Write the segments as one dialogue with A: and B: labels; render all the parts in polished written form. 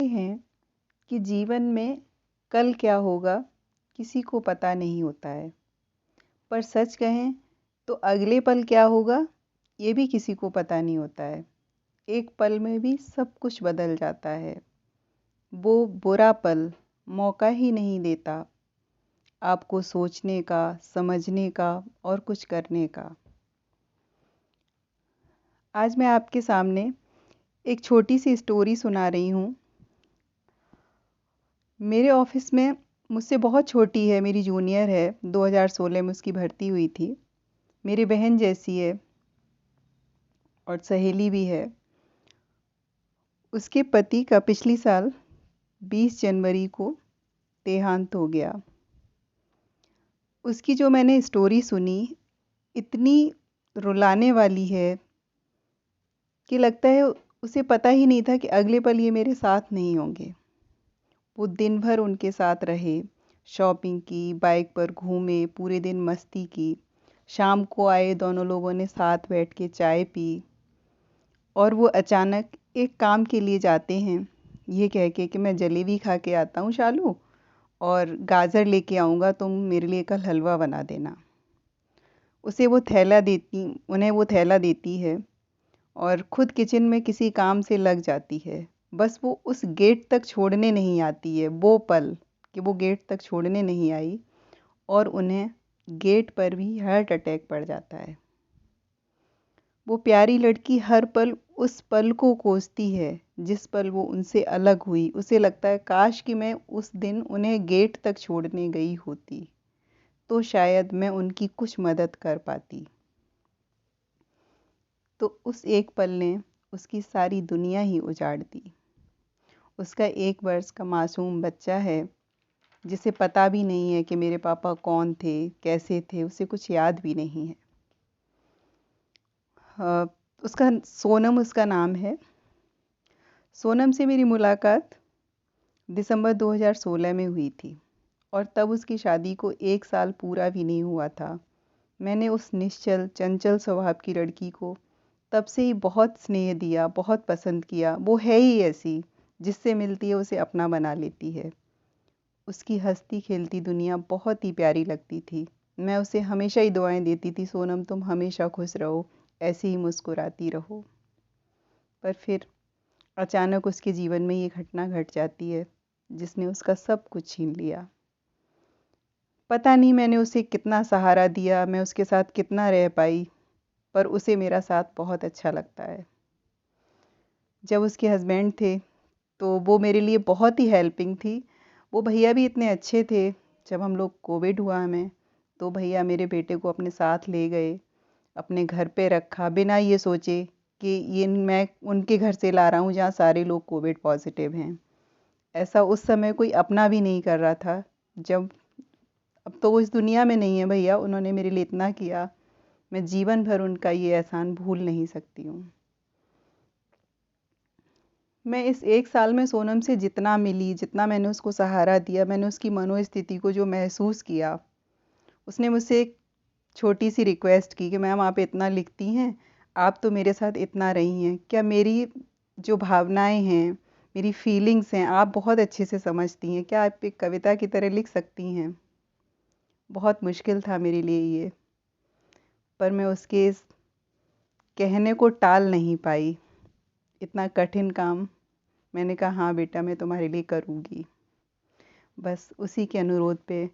A: कहते हैं कि जीवन में कल क्या होगा किसी को पता नहीं होता है, पर सच कहें तो अगले पल क्या होगा ये भी किसी को पता नहीं होता है। एक पल में भी सब कुछ बदल जाता है। वो बुरा पल मौका ही नहीं देता आपको सोचने का, समझने का और कुछ करने का। आज मैं आपके सामने एक छोटी सी स्टोरी सुना रही हूँ। मेरे ऑफिस में मुझसे बहुत छोटी है, मेरी जूनियर है, 2016 में उसकी भर्ती हुई थी। मेरी बहन जैसी है और सहेली भी है। उसके पति का पिछली साल 20 जनवरी को देहांत हो गया। उसकी जो मैंने स्टोरी सुनी इतनी रुलाने वाली है कि लगता है उसे पता ही नहीं था कि अगले पल ये मेरे साथ नहीं होंगे। वो दिन भर उनके साथ रहे, शॉपिंग की, बाइक पर घूमे, पूरे दिन मस्ती की। शाम को आए, दोनों लोगों ने साथ बैठ के चाय पी और वो अचानक एक काम के लिए जाते हैं, ये कह के कि मैं जलेबी खा के आता हूँ शालू, और गाजर लेके आऊँगा, तुम मेरे लिए कल हलवा बना देना। उन्हें वो थैला देती है और खुद किचन में किसी काम से लग जाती है। बस वो उस गेट तक छोड़ने नहीं आती है, वो पल कि वो गेट तक छोड़ने नहीं आई और उन्हें गेट पर भी हार्ट अटैक पड़ जाता है। वो प्यारी लड़की हर पल उस पल को कोसती है जिस पल वो उनसे अलग हुई। उसे लगता है काश कि मैं उस दिन उन्हें गेट तक छोड़ने गई होती तो शायद मैं उनकी कुछ मदद कर पाती। तो उस एक पल ने उसकी सारी दुनिया ही उजाड़ दी। उसका 1 वर्ष का मासूम बच्चा है जिसे पता भी नहीं है कि मेरे पापा कौन थे, कैसे थे, उसे कुछ याद भी नहीं है। उसका सोनम उसका नाम है। सोनम से मेरी मुलाकात दिसंबर 2016 में हुई थी और तब उसकी शादी को 1 साल पूरा भी नहीं हुआ था। मैंने उस निश्चल चंचल स्वभाव की लड़की को तब से ही बहुत स्नेह दिया, बहुत पसंद किया। वो है ही ऐसी, जिससे मिलती है उसे अपना बना लेती है। उसकी हंसती खेलती दुनिया बहुत ही प्यारी लगती थी। मैं उसे हमेशा ही दुआएं देती थी, सोनम तुम हमेशा खुश रहो, ऐसे ही मुस्कुराती रहो। पर फिर अचानक उसके जीवन में ये घटना घट जाती है जिसने उसका सब कुछ छीन लिया। पता नहीं मैंने उसे कितना सहारा दिया, मैं उसके साथ कितना रह पाई, पर उसे मेरा साथ बहुत अच्छा लगता है। जब उसके हस्बैंड थे तो वो मेरे लिए बहुत ही हेल्पिंग थी। वो भैया भी इतने अच्छे थे। जब हम लोग कोविड हुआ हमें, तो भैया मेरे बेटे को अपने साथ ले गए, अपने घर पे रखा, बिना ये सोचे कि ये मैं उनके घर से ला रहा हूँ जहाँ सारे लोग कोविड पॉजिटिव हैं। ऐसा उस समय कोई अपना भी नहीं कर रहा था। जब अब तो वो इस दुनिया में नहीं है भैया, उन्होंने मेरे लिए इतना किया, मैं जीवन भर उनका ये एहसान भूल नहीं सकती हूँ। मैं इस 1 साल में सोनम से जितना मिली, जितना मैंने उसको सहारा दिया, मैंने उसकी मनोस्थिति को जो महसूस किया। उसने मुझसे एक छोटी सी रिक्वेस्ट की कि मैम आप इतना लिखती हैं, आप तो मेरे साथ इतना रही हैं, क्या मेरी जो भावनाएं हैं, मेरी फीलिंग्स हैं, आप बहुत अच्छे से समझती हैं, क्या आप एक कविता की तरह लिख सकती हैं। बहुत मुश्किल था मेरे लिए ये, पर मैं उसके इस कहने को टाल नहीं पाई। इतना कठिन काम, मैंने कहा हाँ बेटा मैं तुम्हारे लिए करूँगी। बस उसी के अनुरोध पे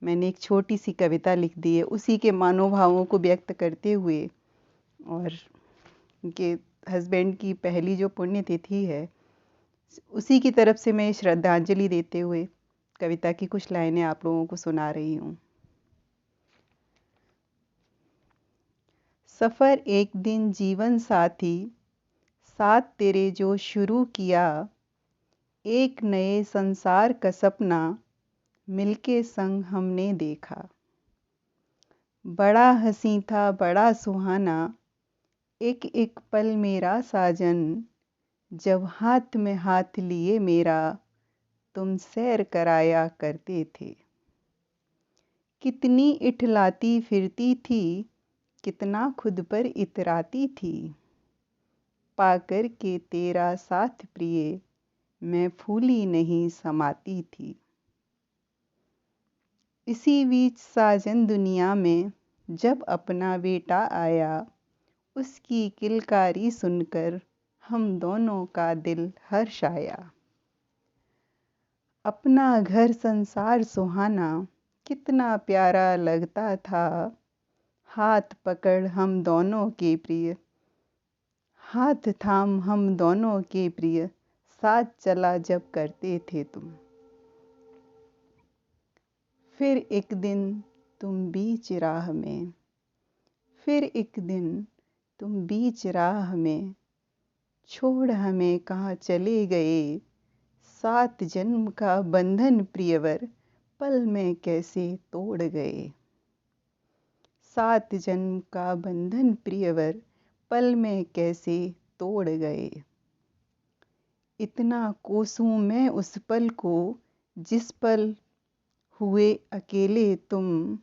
A: मैंने एक छोटी सी कविता लिख दी है, उसी के मनोभावों को व्यक्त करते हुए। और उनके हस्बैंड की पहली जो पुण्यतिथि है, उसी की तरफ से मैं श्रद्धांजलि देते हुए कविता की कुछ लाइनें आप लोगों को सुना रही हूँ। सफ़र एक दिन जीवन साथी, साथ तेरे जो शुरू किया, एक नए संसार का सपना मिलके संग हमने देखा। बड़ा हंसी था बड़ा सुहाना, एक एक पल मेरा साजन, जब हाथ में हाथ लिए मेरा तुम सैर कराया करते थे। कितनी इठलाती फिरती थी, कितना खुद पर इतराती थी, पाकर के तेरा साथ प्रिय मैं फूली नहीं समाती थी। इसी बीच साजन दुनिया में जब अपना बेटा आया, उसकी किलकारी सुनकर हम दोनों का दिल हर्ष आया। अपना घर संसार सुहाना कितना प्यारा लगता था। हाथ पकड़ हम दोनों के प्रिय, हाथ थाम हम दोनों के प्रिय, साथ चला जब करते थे तुम। फिर एक दिन तुम बीच राह में, फिर एक दिन तुम बीच राह में छोड़ हमें कहाँ चले गए। 7 जन्म का बंधन प्रियवर पल में कैसे तोड़ गए। 7 जन्म का बंधन प्रियवर पल में कैसे तोड़ गए। इतना कोसूं मैं उस पल को जिस पल हुए अकेले तुम।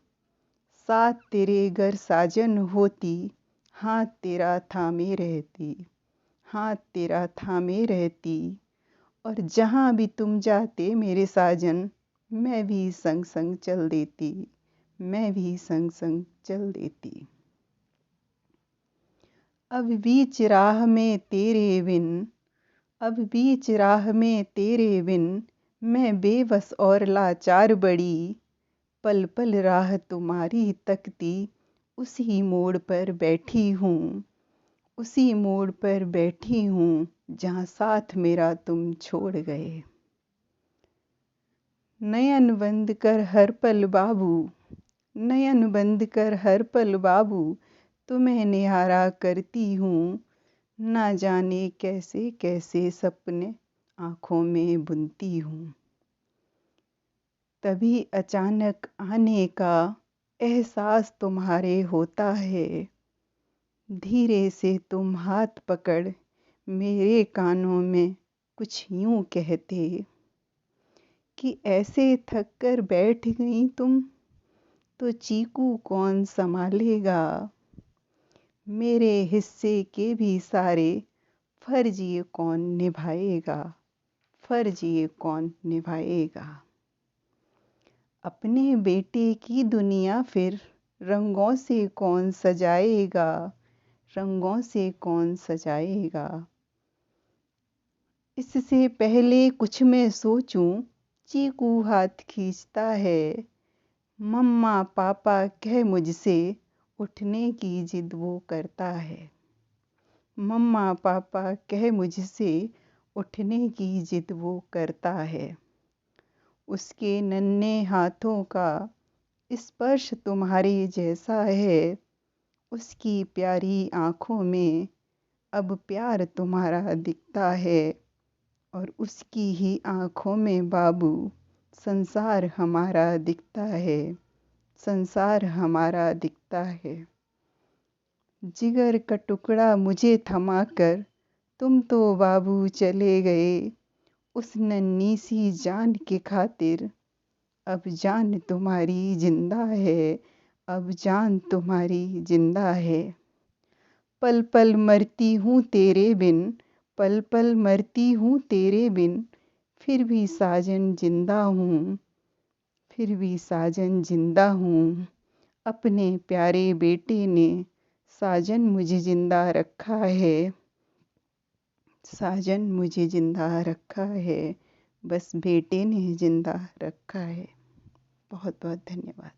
A: साथ तेरे घर साजन होती, हाथ तेरा थामे रहती, हाथ तेरा थामे रहती। और जहाँ भी तुम जाते मेरे साजन, मैं भी संग संग चल देती, मैं भी संग संग चल देती। अब बीच राह में तेरे बिन, अब बीच राह में तेरे बिन मैं बेबस और लाचार बड़ी। पल पल राह तुम्हारी तकती, उसी मोड़ पर बैठी हूँ, उसी मोड़ पर बैठी हूँ जहाँ साथ मेरा तुम छोड़ गए। नयन बंद कर हर पल बाबू, नयन बंद कर हर पल बाबू, तुम्हें निहारा करती हूँ। ना जाने कैसे कैसे सपने आँखों में बुनती हूँ। तभी अचानक आने का एहसास तुम्हारे होता है। धीरे से तुम हाथ पकड़ मेरे कानों में कुछ यूं कहते कि ऐसे थक कर बैठ गई तुम, तो चीकू कौन संभालेगा। मेरे हिस्से के भी सारे फर्ज ये कौन निभाएगा, फर्ज ये कौन निभाएगा। अपने बेटे की दुनिया फिर रंगों से कौन सजाएगा, रंगों से कौन सजाएगा। इससे पहले कुछ मैं सोचूं, चीकू हाथ खींचता है। मम्मा पापा कह मुझसे उठने की जिद वो करता है। मम्मा पापा कह मुझसे उठने की जिद वो करता है। उसके नन्हे हाथों का स्पर्श तुम्हारे जैसा है। उसकी प्यारी आँखों में अब प्यार तुम्हारा दिखता है। और उसकी ही आँखों में बाबू संसार हमारा दिखता है, संसार हमारा दिखता है। जिगर का टुकड़ा मुझे थमाकर तुम तो बाबू चले गए। उस नन्ही सी जान की खातिर अब जान तुम्हारी जिंदा है, अब जान तुम्हारी जिंदा है। पल पल मरती हूँ तेरे बिन, पल पल मरती हूँ तेरे बिन, फिर भी साजन जिंदा हूँ, फिर भी साजन जिंदा हूँ। अपने प्यारे बेटे ने साजन मुझे जिंदा रखा है, साजन मुझे जिंदा रखा है, बस बेटे ने जिंदा रखा है। बहुत बहुत धन्यवाद।